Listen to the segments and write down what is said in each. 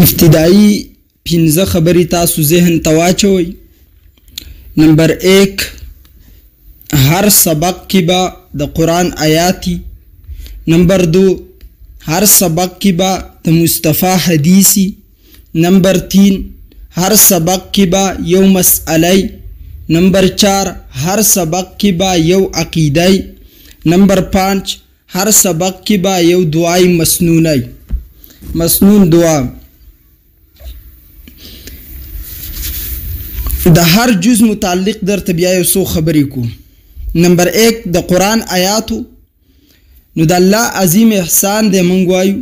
ابتدائی 15 خبری تاسو ذهن تواچوي. نمبر 1 هر سبق کی با د قرآن آیاتی. نمبر 2 ہر سبق کی با د مصطفی حدیثی. نمبر 3 ہر سبق کی با یو مسئلہ. نمبر 4 ہر سبق کی با یو عقیدہ. نمبر 5 ہر سبق کی با یو دعائی مسنونی مسنون دعا. د هر جز متعلق در بیا یو څو خبرې کو. نمبر 1 د قرآن آیاتو. نو د الله عظیم احسان دی مونږ وایو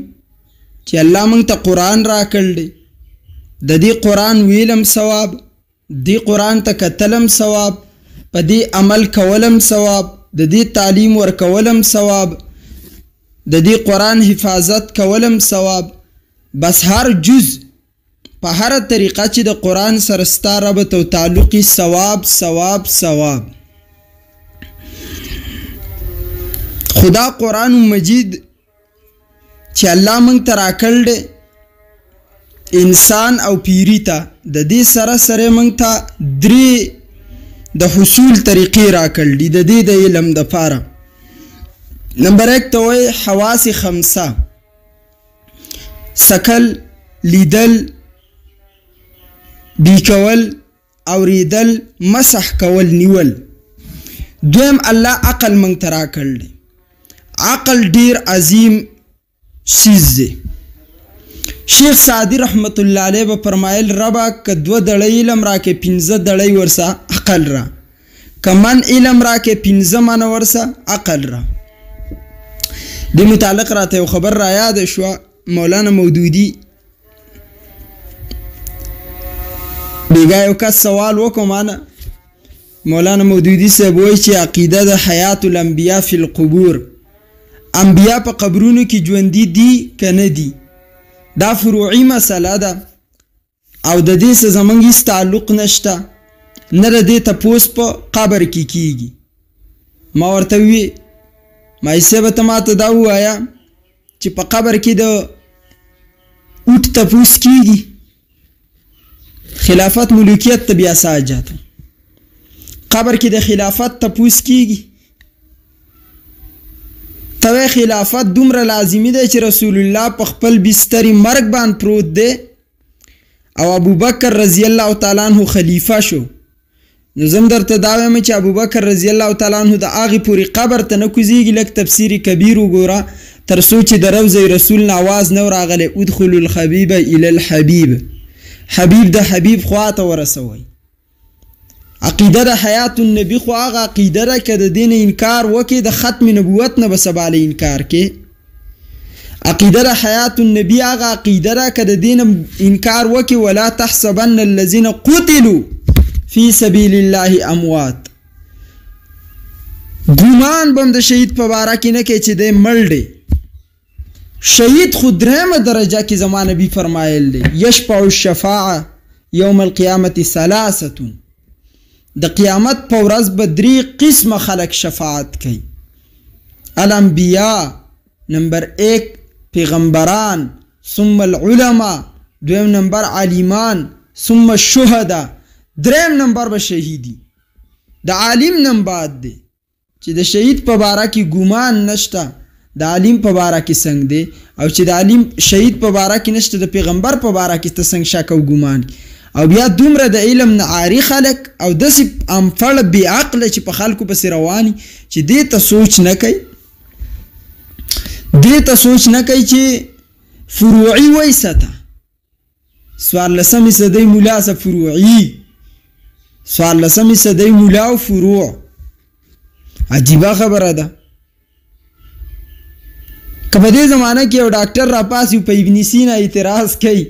چې الله مونږ ته قرآن راکړ دی. د دې قرآن ویلم ثواب، دې قرآن ته کتلم ثواب، په دې عمل کولم ثواب، د دې تعلیم ورکولم ثواب، د دې قرآن حفاظت کولم ثواب. بس هر جز په هر طریقه چې د قرآن سره ستا ربط او تعلقي ثواب ثواب ثواب. خدا قرآن مجید چې الله مونږ ته راکړ دی انسان او پیری ته، د دې سره سره مونږ ته 3 د حصول طریقې راکړ دي د دې د علم دپاره. نمبر 1 ته وایي حواس 5: سکل، لیدل، بی کول، اوریدل، مسح کول، نیول. دویم الله عقل مونږ ته راکړ دی. عقل ډیر عظیم چیز دی. شیخ سعدی رحمت الله علیه به فرمایل ربا که 2 دړۍ علم راکې 15 دړۍ ورسه عقل را، که من علم راکې 15 من ورسه عقل را. دې متعلق راته یو خبر را یاد شوه. مولانا مودودی بیگا یو کس سوال وکړو مانه. مولانا مودودی صاحب وایي چې عقیده د حیات الانبیاء فی القبور، انبیا په قبرونو کې ژوندي دي که نه دي، دا فروعي مسله ده او د دې سره زموږ هېڅ تعلق نشته، نه د دې تپوس په قبر کې کیږي. ما ورته ووی ما صاحبه ته ماته دا ووایه چې په قبر کې د اوټ تپوس کیږي، خلافت ملوکیت ته بیا ساجت قبر کې د خلافت تپوس کیږي. ته خلافت دومره لازمی دی چې رسول الله په خپل بستر مرګ باندې پروت دی او ابوبکر رضی الله تعالی عنہ خلیفہ شو. نو زم درته دا وایم چې ابوبکر رضی الله تعالی عنہ د هغې پورې قبر ته نه کوزیږي. لږ تفسیر کبیر وګوره تر څو چې د روضه رسول نه آواز نه راغلی ادخلوا الحبیب الی الحبیب، حبیب د حبیب خوا ته ورسوئ. عقیده د حیات النبی خو هغه عقیده ده که د دین انکار وکې د ختم نبوت نه به سبا له انکار کې. عقیده د حیات النبی هغه عقیده ده که د دین انکار وکې ولا تحسبن الذین قتلوا فی سبیل الله اموات. ګمان به هم د شهید په باره کې نه کوي چې دی مړ دی. شهید خو 3 درجه کې زما نبی فرمایل دی یشفع الشفاعه یوم القیامت 3. د قیامت په ورځ به 3 قسمه خلق شفاعت کوي. الانبیاء، نمبر 1 پیغمبران، ثم العلماء، 2 نمبر عالمان، ثم الشهداء، 3 نمبر به شهیدی. د عالم نم بعد دی چې د شهید په باره کې ګمان نشته، د عالم په باره کې څنګه دی، او چې د عالم شهید په باره کې نشته د پیغمبر په باره کې ته څنګه شک او ګمان. او بیا دومره د علم نه عاري خلک او داسې امفړ بې عقله چې په خلکو پسې رواني چې دې ته سوچ نه کوي، دې ته سوچ نه کوي چې فروعي وایي سته 14مې صدۍ ملا څه فروعي، 14مې صدۍ ملا او فروع. عجیبه خبره ده. که په دې زمانه کې یو ډاکټر راپاسي په ابن سینا اعتراض کوي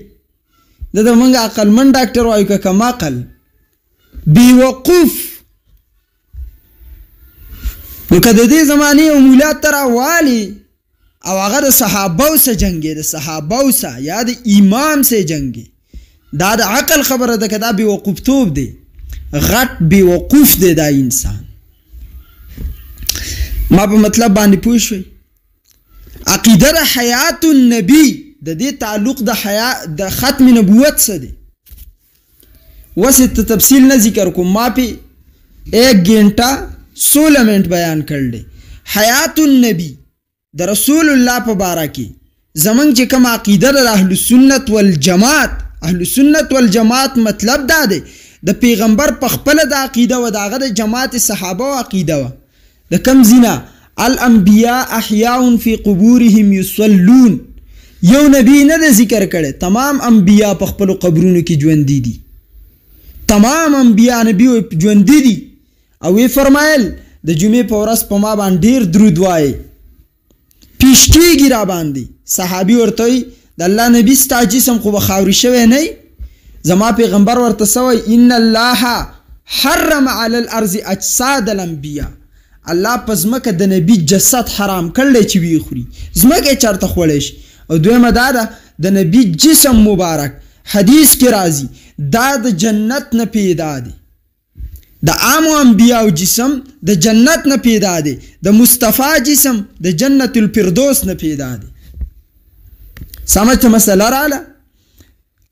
د موږ عقلمن ډاکټر وایو که کم عقل بیوقوف. نو که د دې زمانې یو مولا ته راوالي او هغه د صحابو سره جنګي، د صحابو سره یا د امام سره جنګي، دا د عقل خبره ده که دا بیوقوفتوب دی، غټ بیوقوف دی دا انسان. ما په مطلب باندې پوه شوئ. عقیده د حیات النبی د دې تعلق د ختم نبوت څه دی. وسه تفصیل نه ذکر کوم، ما په 1 घंटा 16 منٹ بیان کړل. حیات النبی د رسول الله په باره کې زمونږ چې کوم عقیده د اهل سنت والجماعت، اهل سنت والجماعت مطلب دا دی د پیغمبر په خپل د عقیده و داغه د جماعت صحابه او عقیده و د کم زینا الانبیاء احیاء فی قبورهم یصلون. یو نبی نه ذکر کړي، تمام انبیاء په خپل قبرونو کې ژوند دي، تمام انبیاء نبی ژوند دي. او وی فرمایل د جمعې په ورځ په ما باندې ډیر درود وایي، پیشکیږي را باندې. صحابي ورته وی د الله نبی ستا جسم خو به خاوري شوی نه، زما پیغمبر ورته سوی ان الله حرم علی الارض اجساد الانبیاء. الله په ځمکه د نبی جسد حرام کړلی چې وی خوري، ځمکه یې چېرته خوړی شي. او دویمه دا ده د نبی جسم مبارک حدیث کې راځي دا د جنت نه پیدا دی، د عام انبیاء جسم د جنت نه پیدا دی، د مصطفی جسم د جنت الفردوس نه پیدا دی. سمجھ ته مسله رااله.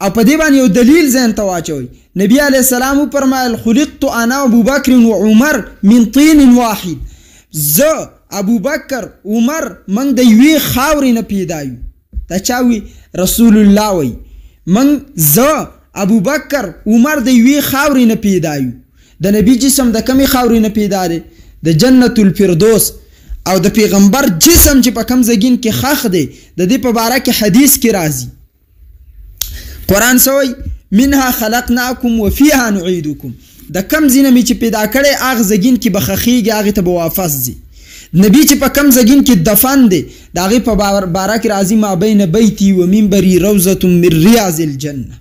او په دې باندې یو دلیل ذهن ته واچوئ. نبی علیه السلام فرمایل خلقت انا ابو بکر و عمر من طین واحد. زه ابو بکر عمر من د یوې خاورې نه پیدا یو. دا چا وی؟ رسول الله وی من زه ابو بکر عمر د یوې خاورې نه پیدا یو. د نبی جسم د کمی خاورې نه پیدا دی؟ د جنت الفردوس. او د پیغمبر جسم چې په کم زګین کې خخ دی د دې په باره کې حدیث کې راځي. قرآن سوی منها خلقناکم وفیها نعیدکم. د کم زینه می چې پیدا کړی هغه زګین کې به خخیږي، هغې ته به واپس ځي. نبی چې په کم زګین کې دفن دی د هغې په باره کې راځي ما بین بیتی و منبري روضة من ریاض الجنه.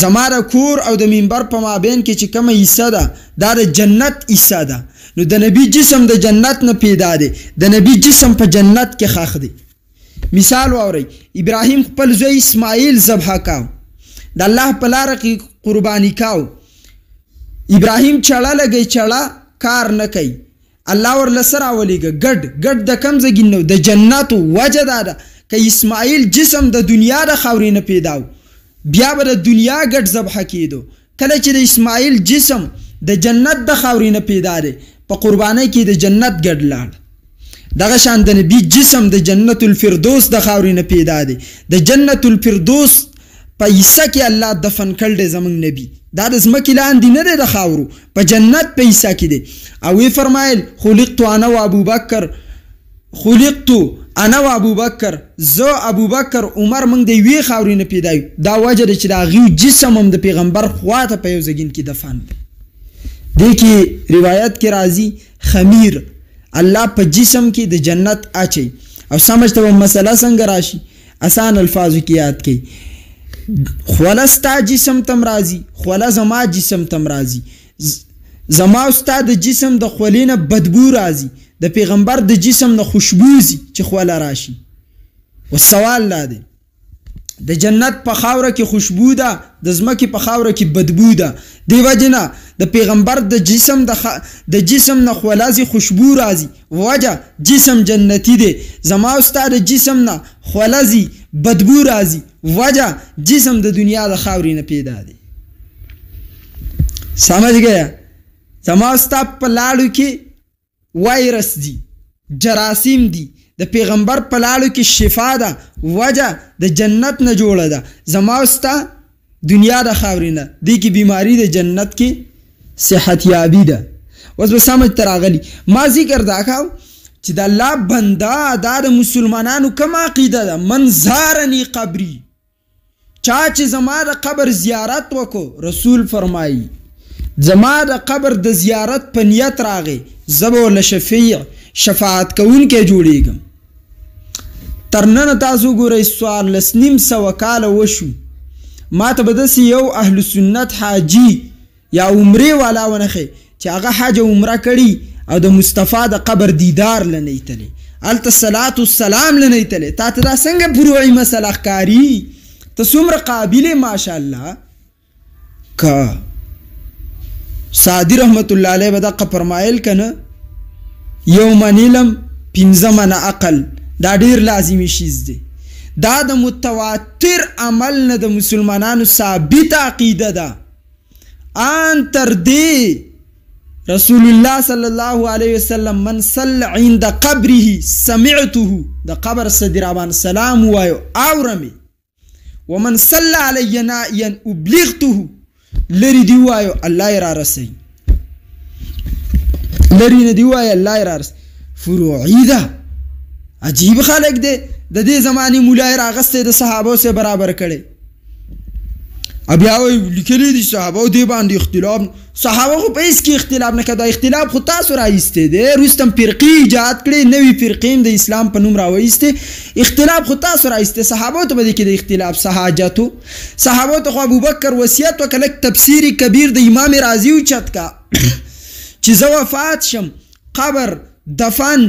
زما د کور او د منبر په مابین کې چې کومه حصه ده دا د جنت حصه ده. نو د نبی جسم د جنت نه پیدا دی، د نبی جسم په جنت کې خاخ دی. مثال واورئ، ابراهیم خپل زوی اسماعیل ذبح کاو، د الله په لاره کې قرباني کاو. ابراهیم چړه لګی، چړه کار نه کوي، الله ورله څه راولېږه؟ ګډ د کم ځای نه د جنت. وجه دا ده که اسماعیل جسم د دنیا د خاورې نه پیدا و بیا به د دنیا ګډ ذبح کېدو. کله چې د اسماعیل جسم د جنت د خاورې نه پیدا دی په قربانۍ کې د جنت ګډ لاړ. دغه شان د نبی جسم د جنت الفردوس د خاورې نه پیدا دی. د جنت الفردوس په حصه کې الله دفن کړل دی زمونږ نبی. دا د ځمکې لاندې نه دی، د خاورو په جنت په حصه کې دی. او وی فرمایل خلقت انا و ابو بکر، خلقت انا و ابو بکر، زه ابو بکر عمر موږ د یوې خاورې نه پیدا یو. دا وجه ده چې د هغې جسم هم د پیغمبر خواته په یو زګین کې دفن دی. دې کې روایت کې راځي خمیر الله په جسم کې د جنت اچي. او سمجھ ته مسله څنګه راشي؟ آسان الفاظو کې یاد کړئ. خوله ستا جسم تم راځي، خوله زما جسم تم راځي. زما او ستا د جسم د خولې نه بدبو راځي، د پیغمبر د جسم نه خوشبو ځي چې خوله راشي. و سوال لا دی د جنت په خاوره کې خوشبو ده، د ځمکې په خاوره کې بدبو ده. دی وجه نه د پیغمبر د جسم د جسم نه خوله ځي، خوشبو راځي. وجه جسم جنتی دی. زما او ستا د جسم نه خوله ځي، بدبو راځي. وجه جسم د دنیا د خاورې نه پیدا دی. سمجھ گیا؟ زما او ستا په لاړو کې وایرس دی، جراثیم دی، د پیغمبر په لاړو کې شفا ده. وجه د جنت نه جوړه ده. زما او ستا دنیا د خاورې نه، دې کې بیماری د جنت کې صحت یابي ده. اوس به سمجھ ته راغلی. ما ذکر دا کاو چې د الله بنده دا د مسلمانانو کوم عقیده ده؟ من زارني قبري، چا چې زما د قبر زیارت وکړو، رسول فرمایي زما د قبر د زیارت په نیت راغی زه به ورله شفاعت کوونکی جوړیږم. تر ننه تاسو ګورئ 14,500 کاله وشو، ما ته به داسې یو اهل سنت حاجي یا عمرې والا ونښی چې هغه حج عمره کړي او د مصطفی د قبر دیدار لنه ایتلی، هلته صلات والسلام لنه ایتلی. تا ته دا څنګه فروعي مسله ښکاري؟ ته څومره قابلې ماشاءالله. که سعدي رحمت الله علیه به دقه فرمایل که نه یو من علم 15 من عقل، دا ډیر لازمي شیز دی. دا د متواتر عمل نه د مسلمانانو ثابت عقیده ده. ان تر دې رسول الله صلی الله علیه وسلم من صلی عند قبره سمعته، د قبر صدر ابان سلام وایو اورمي، ومن صلی علی نائیا ابلغته، لری دی وایو الله یې را رسوي، لری نه دی وایو الله یې را رسوي. فروعي ده، عجیب خلق دی. د دې زمانې مولای راغستی د صحابو سره برابر کړی، بیا وایي لیکلي دي صحابو دې باندې اختلاف. صحابه خو په هېڅ کې اختلاف نه کړی، دا اختلاف خو تاسو رایستی دی. وروسته هم فرقې ایجاد کړې، نوي فرقې هم د اسلام په نوم راوایستې. اختلاف خو تاسو رایستی. صحابو ته به دې کې د اختلاف سحاجت و. صحابو ته خو ابوبکر وصیت وکړه لږ تفسیر کبیر د امام رازي اوچت کا چې زه وفات شم، قبر دفن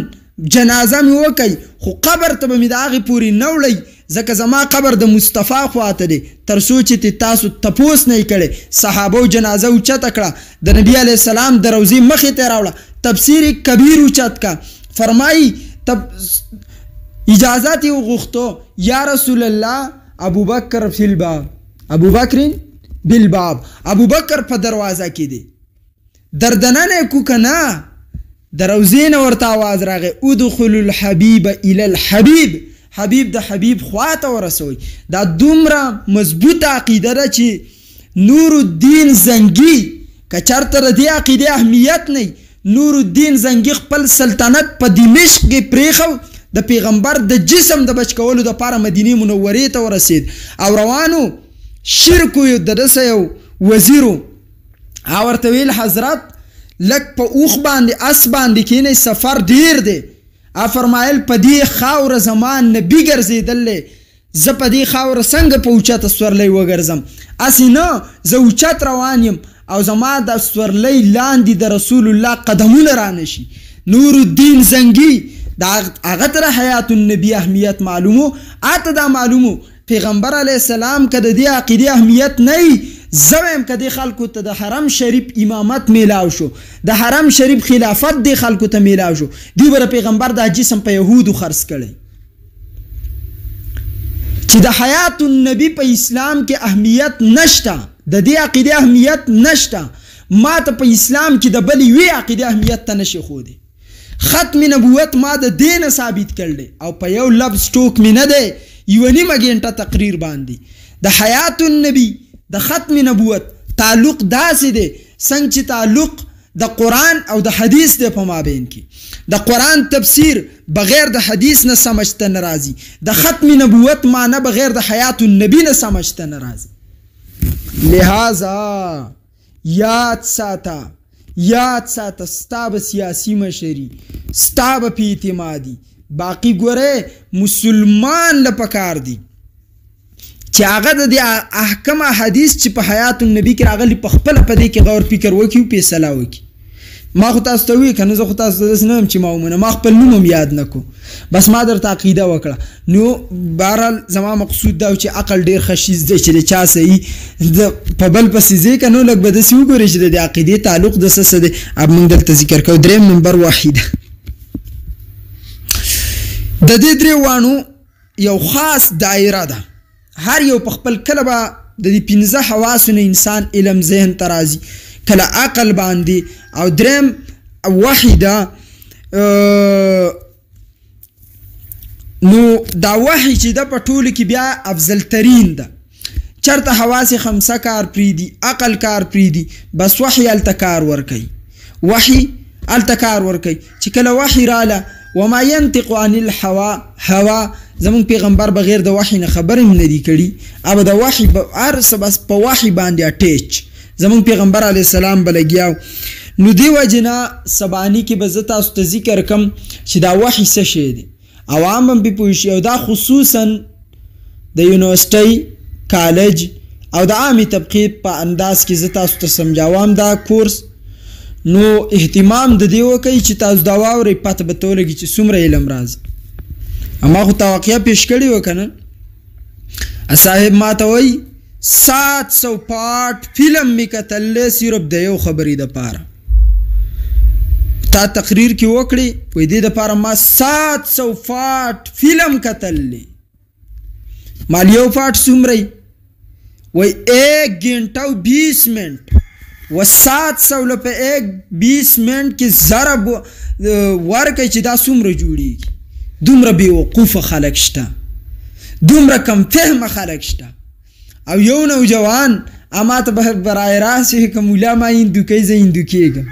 جنازه مې وکړئ، خو قبر ته به مې د هغې پورې نه وړئ، ځکه زما قبر د مصطفی خواته دی، تر څو چې تاسو تپوس نه یې کړی. صحابو جنازه اوچته کړه، د نبي علیه السلام د روضې مخې ته یې راوړه، تفسیر کبیر اوچت کا. فرمایي اجازت یې وغوښتو، یا رسول الله ابوبکر فی الباب، ابوبکر بالباب، ابوبکر په دروازه کې دی، دردننه کو که نه؟ د روضې نه ورته آواز راغی ادخلوا الحبیب الی الحبیب، حبیب د حبیب خواته ورسوئ. دا دومره مضبوط عقیده ده چې نور الدین زنګي که چېرته د دې عقیدې اهمیت نه، نور الدین زنګي خپل سلطنت په دمشق کې پرېښود، د پیغمبر د جسم د بچ کولو دپاره مدینې منورې ته ورسېد، او روانو شرکو د ده سه یو وزیرو ورته ویل حضرت لک په اوخ باندې اس باندې کینی سفر ډیر دی. فرمایل په دې خاوره زما نبي ګرځېدل دی، زه په دې خاوره څنګه په اوچته سورلی وګرځم؟ هسې نه، زه اوچت روان یم او زما د سورلی لاندې د رسول الله قدمونه رانه شي. نور الدین زنګي د هغه ته حیات النبي اهمیت معلومو، اته دا معلومو پیغمبر علیه السلام که د دې عقیدې اهمیت نه وي، زه وایم که دې خلکو ته د حرم شریف امامت میلاو شو، د حرم شریف خلافت دې خلکو ته میلاو شو، دوی به د پیغمبر دا جسم په یهودو خرڅ کړی. چې د حیات النبي په اسلام کې اهمیت نشته، د دې عقیدې اهمیت نشته، ما ته په اسلام کې د بلې یوې عقیدې اهمیت ته نشي ښودی. ختم نبوت ما د دې نه ثابت کړلی، او په یو لفظ ټوک مې نه دی، یوه نیمه ګنټه تقریر باندې د حیات النبي د ختم نبوت تعلق داسې دی څنګه چې تعلق د قرآن او د حدیث دی په مابین کې. د قرآن تفسیر بغیر د حدیث نه سمجھته نه راځي، د ختم نبوت معنی بغیر د حیات النبی نه سمجھته نه راځي. لہذا یاد ساته، یاد ساته، ستا به سیاسی مشري، ستا به په اعتمادي. باقی ګوره مسلمان له پکار دی چې هغه د دې احکام حدیث چې په حیات النبي کې راغلي په خپله په دې کې غور فکر وکړي او فیصله وکړي. ما خو تاسو ته ووایي که نه، زه خو تاسو ته داسې نه یم چې ما ومنه، ما خپل نوم هم یاد نه کړو، بس ما درته عقیده وکړه. نو بهرحال زما مقصود دا و چې عقل ډېر ښه شیز دی چې د چا صحیح په بل پسې ځې که نو لږ به داسې وګورې چې د دې عقیدې تعلق د څه دی. اب موږ دلته ذکر کوو. درېیم نمبر وحی ده. د دې درې وانو یو خاص دایره ده، هر یو په خپل کله به د دې 15 حواسو نه انسان علم ذهن ته راځي، کله عقل باندې، او درېیم وحی ده. نو دا وحی چې ده په ټولو کې بیا افضل ترین ده. چرته حواس خمسه کار پریدي، عقل کار پریدي، بس وحی هلته کار ورکوي، وحی هلته کار ورکوي. چې کله وحی راله وما ينطق عن الهوى، هوا زمون پیغمبر بغیر د وحی نه خبر هم نه دی کړي، او د وحی هر څه بس په وحی باندې اټیچ زمون پیغمبر علیه السلام به لګیاو. نو دی وجې نه سباني کې به زه تاسو ته ذکر کم چې دا وحی څه شی دی، عوام هم پې پوه شي، او دا خصوصا د یونیورسټۍ، کالج او د عامې طبقې په انداز کې زه تاسو ته سمجاوم دا کورس. نو اهتمام د دې وکړئ چې تاسو دا واورئ، پته به ته ولګي چې څومره علم راځي. اما خو تا واقعه پیش کړې وه که نه، صاحب ما ته وایي 700 پارټ فلم مې کتلی صرف د یو خبرې دپاره. تا تقریر کې وکړې وایي دې دپاره ما 700 پارټ فلم کتلی. مالیو پاٹ څومره وای 1 घंटा و 20 منٹ و 700 لپه 20 منٹ کې ضرب ورکه چې دا څومره جوړیږي. دومره بیوقوفه خلک شته، دومره کم فهمه خلک شته. او یو نوجوان اما ته برای راست که مولا ما هندوکی زه هندوکیږم.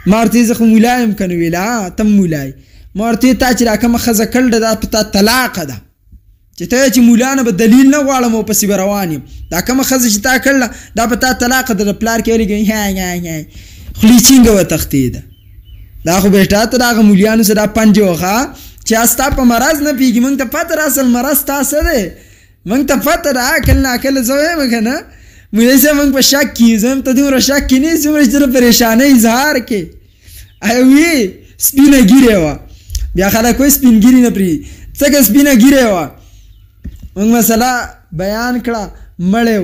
ما ورته زه خو مولا یم که نه ویله ته مولای. ما ورته تا چې را کومه ښځه کړې ده دا په تا طلاقه ده چې ته چې مولا نه به دلیل نه غواړم او پسې به روان یم. دا کومه ښځه چې تا کړله دا په تا طلاقه ده. د پلار کې ولې خولې چینګه وتښتېده. دا خو بېټا ته د هغه مولیانو سره دا پنجې وښه چې ستا په مرض نه پوهېږي. موږ ته پته ده اصل مرض ستا څه دی، موږ ته پته ده. عقل ناقل زه وایم که نه مولوي صاحب موږ په شک کې یو. زه هم ته دومره شک کې نه یې څومره چې ته د پریشانۍ اظهار کې وي. سپینه ږیرې وه، بیا خلک وایي سپین ږیري نه پرېږدي. څنګه سپینه ږیرې وه موږ مسله بیان کړه. مړی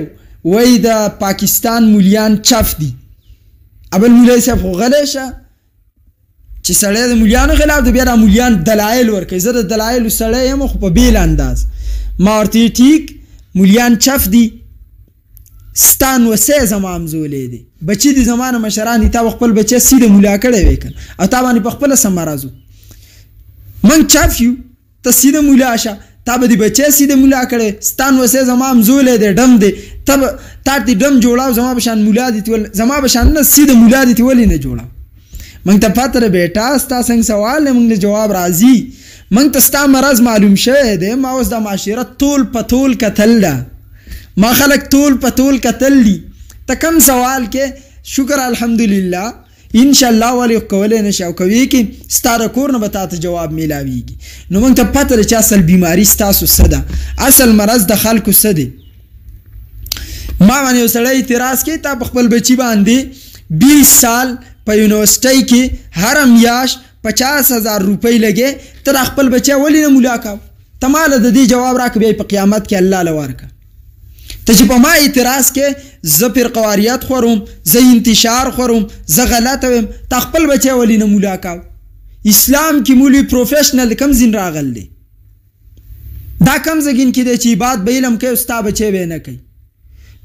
وایي د پاکستان مولیان چف دي. ابل مولوي صاحب خو غلی شه چې سړی د مولیانو خلاف دی، بیا د مولیان دلایل ورکوي. زه د دلایلو سړی یم خو په بیل انداز. ما ورته ټیک مولیان چف دي، ستا نوسی زما همزولی دی، بچي دي زما نه مشران دي. تا به خپل بچی سیده مولا کړی وی که او تا باندې په خپله څه مرض و. موږ چف یو، ته سیده مولا شه. تا به د بچی سیده مولا کړی، ستا نوسی زما همزولی دی، ډم دی. تا دې ډم جوړاو زما په شان مولا دي زما په شان نه سیده مولا دي ولې نه جوړاو. موږ ته پته ده بیټا ستا څنګه سوال دی موږ له جواب راځي. موږ ته ستا مرض معلوم شوی دی. ما اوس د معاشرت طول په طول کتل ده، ما خلک طول په طول کتل دي. ته کم سوال کې شکر الحمدلله انشاءالله ولی کولی نشي او کوي کې ستا د کور نه به تا ته جواب میلاویږي. نو موږ ته پته ده چې اصل بیماري ستاسو څه ده، اصل مرض د خلکو څه دی. ما باندې یو سړی اعتراض کوي تا په خپل بچي باندې 20 سال په یونیورسټۍ کې هره میاشت 50,000 روپۍ لګې، ته د خپل بچی ولې نه مولا کوه؟ ته ماله د دې جواب راکړه بیا په قیامت کې الله له ورکړه. ته چې په ما اعتراض کې زه فرقواریت خورم، زه انتشار خورم، زه غلطه ویم، تا خپل بچی ولې نه مولا کوه؟ اسلام کې مولوي پروفیشنل کم ځین راغلی دی؟ دا کم ځګین کې دی چې عبادت به علم کوي او ستا بچی به یې نه کوي.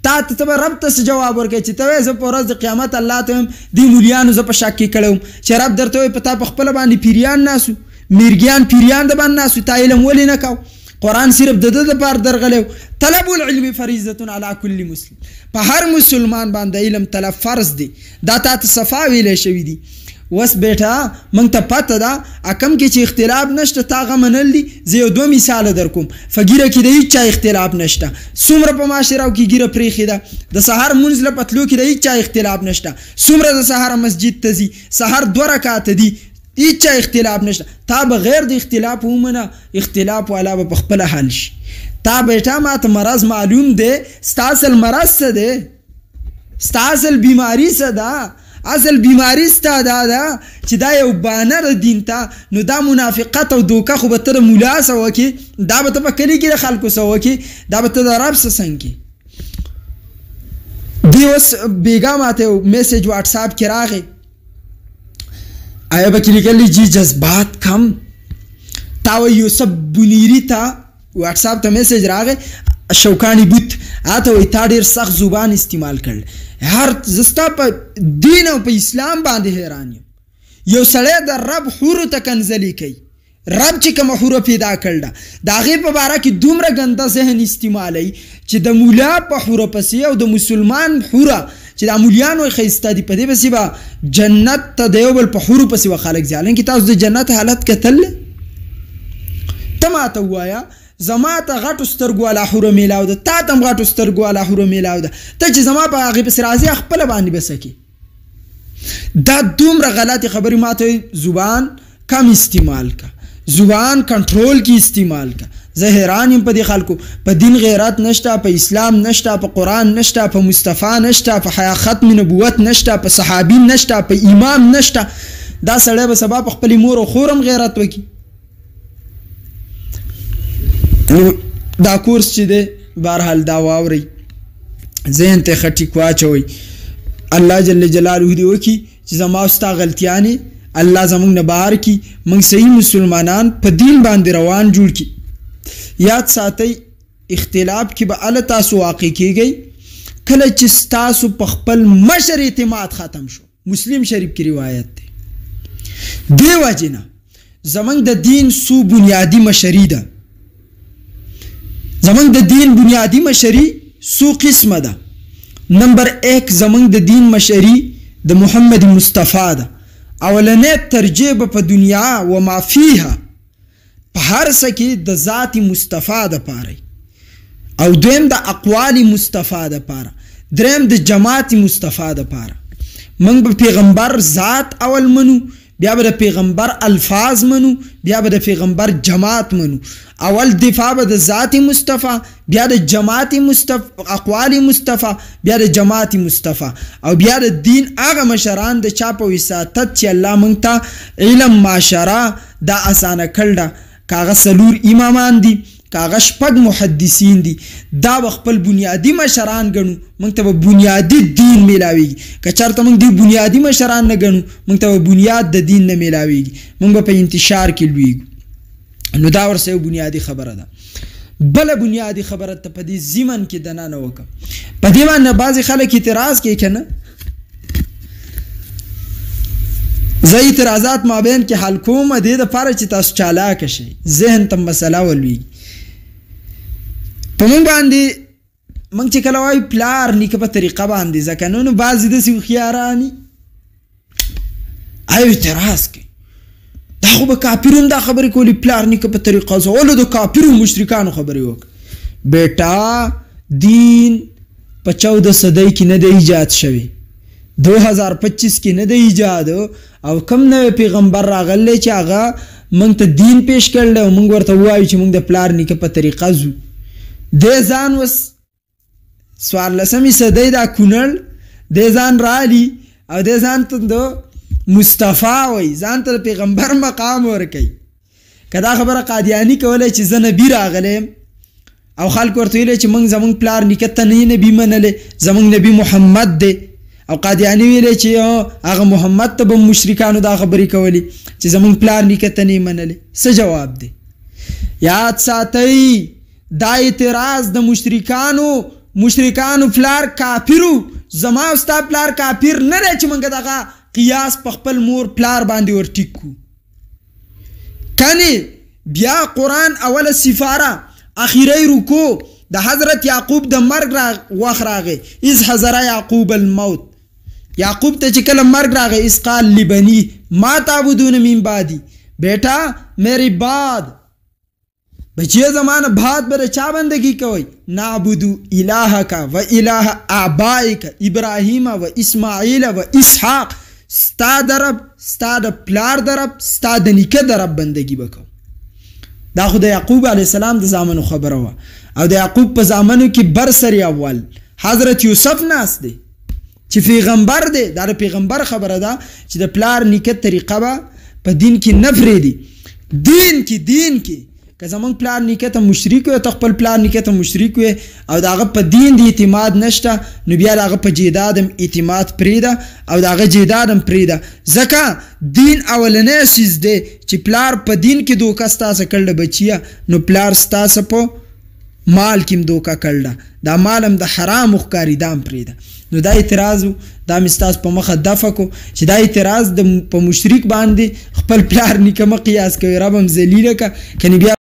تا ته به رب ته څه جواب ورکوي چې ته وایې زه په ورځ د قیامت الله ته وایم دې مولیانو زه په شک کې کړی وم چې رب درته وایي په تا په خپله باندې پیریان ناسو، میرګیان پیریان د باندې ناسو، تا علم ولې نه کوو؟ قرآن صرف د ده دپاره درغلی و. طلب العلم فریضة علی کل مسلم، په هر مسلمان باندې علم طلب فرض دی. دا تا ته صفا ویلی شوي دي. وس بیٹا موږ ته پته ده کم کې چې اختلاف نشته تا هغه منل دي. زه یو 2 مثاله در کوم. په ګیره کې د هېڅ چا اختلاف نشته. څومره په معاشراو کې ګیره پرېښې ده. د سهار مونځ له پتلو کې د هېڅ چا اختلاف نشته. څومره د سهاره مسجد ته ځي، سهار 2 رکعاته دي، هېڅ چا اختلاف نشته. تا بغیر د اختلاف ومنه، اختلاف والا به په خپله حل شي. تا بیٹا ما ته مرض معلوم دی، ستا اصل مرض څه دی، ستا اصل بیماری څه ده؟ اصل بیماری ستا دا ده چې دا یو بانه د دین ته. نو دا منافقت او دوکه خو به ته د مولا څه وکړې، دا به ته په کلي کې د خلکو څه وکړې، دا به ته د رب څه څنګ کې. دی اوس بیګا ماته یو میسیج واټساپ کې راغی، آیا به کې لیکلی جی جذبات کم. تا وایي یوسف بنیري ته واټساپ ته میسیج راغی، شوکانی بوت آته وایي تا ډېر سخت زبان استعمال کړل. هر زستا په دین او په اسلام باندې حیران یم. یو سړی د رب حورو ته کنځلي کوي، رب چې کومه حوره پیدا کړله د هغې په باره کې دومره ګنده ذهن استعمالوي چې د مولا په حوره پسې او د مسلمان حوره چې د مولیانو ښایسته دي په دې پسې به جنت ته د یو بل په حورو پسې به خلک ځي. حالانکې تاسو د جنت حالت کتل؟ ته ماته ووایه زما ته غټو سترګو والا حوره میلاو ده، تا ته هم غټو سترګو والا حوره میلاو ده، ته چې زما په هغې پسې راځې خپله باندې به څه کې؟ دا دومره غلطې خبرې ماته زبان کم استعمال که، زبان کنټرول کې استعمال که. زه حیران یم په دې خلکو. په دین غیرت نشته، په اسلام نشته، په قرآن نشته، په مصطفی نشته، په حیا ختم نبوت نشته، په صحابي نشته، په امام نشته. دا سړی به سبا په خپلې مور او خور هم غیرت وکړي. دا کورس چې دی بهرحال دا واورئ، ذهن ته ښه ټیک واچوئ. الله جل جلاله دې وکړي چې زما او ستا غلطیانې الله زموږ نه بهر کړي، موږ صحیح مسلمانان په دین باندې روان جوړ کړي. یاد ساتئ اختلاف کې به ال تاسو واقع کیږئ کله چې ستاسو په خپل مشر اعتماد ختم شو. مسلم شریف کی روایت دی. دی وجنه زمنګ د دین سو بنیادی مشری ده. زمنګ د دین بنیادی مشری سو قسمه ده. نمبر 1 زمنګ د دین مشری د محمد مصطفی ده. اولنې ترجیح په دنیا و ما فيها په هر څه کې د ذات مصطفی ده پاره، او دویم د اقوال مصطفی ده پاره، دریم د جماعت مصطفی ده پاره. من به پیغمبر ذات اول منو، بیا به د پیغمبر الفاظ منو، بیا به د پیغمبر جماعت منو. اول دفاع به د ذات مصطفی، بیا د جماعت مصطفی، اقوال مصطفی، بیا د جماعت مصطفی، او بیا د دین هغه مشران د چا په وساطت چې الله مونږ ته علم معاشره دا اسانه کړل. کاغه سلور امامان دي، کاغه شپږ محدثین دي، دا خپل بنیادی مشران ګڼو، موږ ته بنیادی دین میلاویږي. که چېرته موږ د بنیادی مشران نه ګڼو، موږ ته بنیاد د دین نه میلاویږي، موږ به په انتشار کې لویږو. نو دا ورسره بنیادی خبره ده. بله بنیادی خبره ته په دې ضمن کې دننه وکړم. په دې باندې بعضې خلک اعتراض کوي که نه، زه اعتراضات مابین کې حل کوم دې دپاره چې تاسو چالاکه شئ، ذهن ته مسله ولویږي. په موږ باندې موږ چې کله وایو پلار نیکه په طریقه باندې، ځکه نو بعضې داسې هوښیاران اعتراض کوي دا خو به کافرون دا خبرې کولی پلار نیکه په طریقه زه ولې د کافرو مشرکانو خبرې وکړه. بیټا دین په 14 صدۍ کې نه دی ایجاد شوی، 2025 کې نه دی ایجاد، او کم نوی پیغمبر راغلی چې هغه موږ ته دین پیش کړلی او موږ ورته ووایو چې موږ د پلار نیکه په طریقه ځو. دی ځان وس 14مې صدۍ دا کونړ دی ځان رالی او دی ځان ته د مصطفی وایي، ځان ته د پیغمبر مقام ورکوي. که دا خبره قادیاني کولی چې زه نبي راغلی یم او خلک ورته ویلی چې موږ زموږ پلار نیکه ته نه یې نبي منلی، زموږ نبي محمد دی، او قادیانی ویلی چې هغه محمد ته به مشرکانو دا خبرې کولی چې زموږ پلار نیکه ته نه یې منلی. څه جواب دی؟ یاد ساتئ دا اعتراض د مشرکانو پلار کافرو، زما او ستا پلار کافر نه دی چې موږ دغه قیاس په خپل مور پلار باندې ورټیک کړو. کنې بیا قرآن اوله سفاره اخیری رکو د حضرت یعقوب د مرګ وخت راغی، اذ حضر یعقوب الموت، یعقوب ته چې کله مرګ راغی، اذ قال لبنی ما تعبدون من بعدی، بیٹا میری بعد بچی زمانه بعد بر چا بندگی کوي؟ نعبدو الہک و الہ آبائک ابراہیم و اسماعیل و اسحاق، ستا درب، ستا د پلار درب، ستا د نیکه درب بندگی بکو. دا خو د یعقوب علیه السلام د زامنو خبره وه، او د یعقوب په زامنو کې برسر اول حضرت یوسف ناست دی چې پیغمبر دی. دا د پیغمبر خبره ده چې د پلار نیکه طریقه به په دین کې نه پرېږدي. دین کې که زمونږ پلار نیکه ته مشرک وي، ته خپل پلار نیکه ته مشرک وي او د هغه په دین د اعتماد نشته، نو بیا د هغه په جیداد هم اعتماد پرېږده او د هغه جیداد هم پرېږده. ځکه دین اولنی څیز دی چې پلار په دین کې دوکه ستاسو کړله بچیه، نو پلار ستاسو په مال کې هم دوکه کړله، دا مال هم د حرامو ښکاري، دا هم پرېږده. نو دا اعتراض و، دا مې ستاسو په مخه دفع کو چې دا اعتراض په مشرک باندې خپل پلار نیکه مه قیاس کوي، رب هم ذلیله که کنې بیا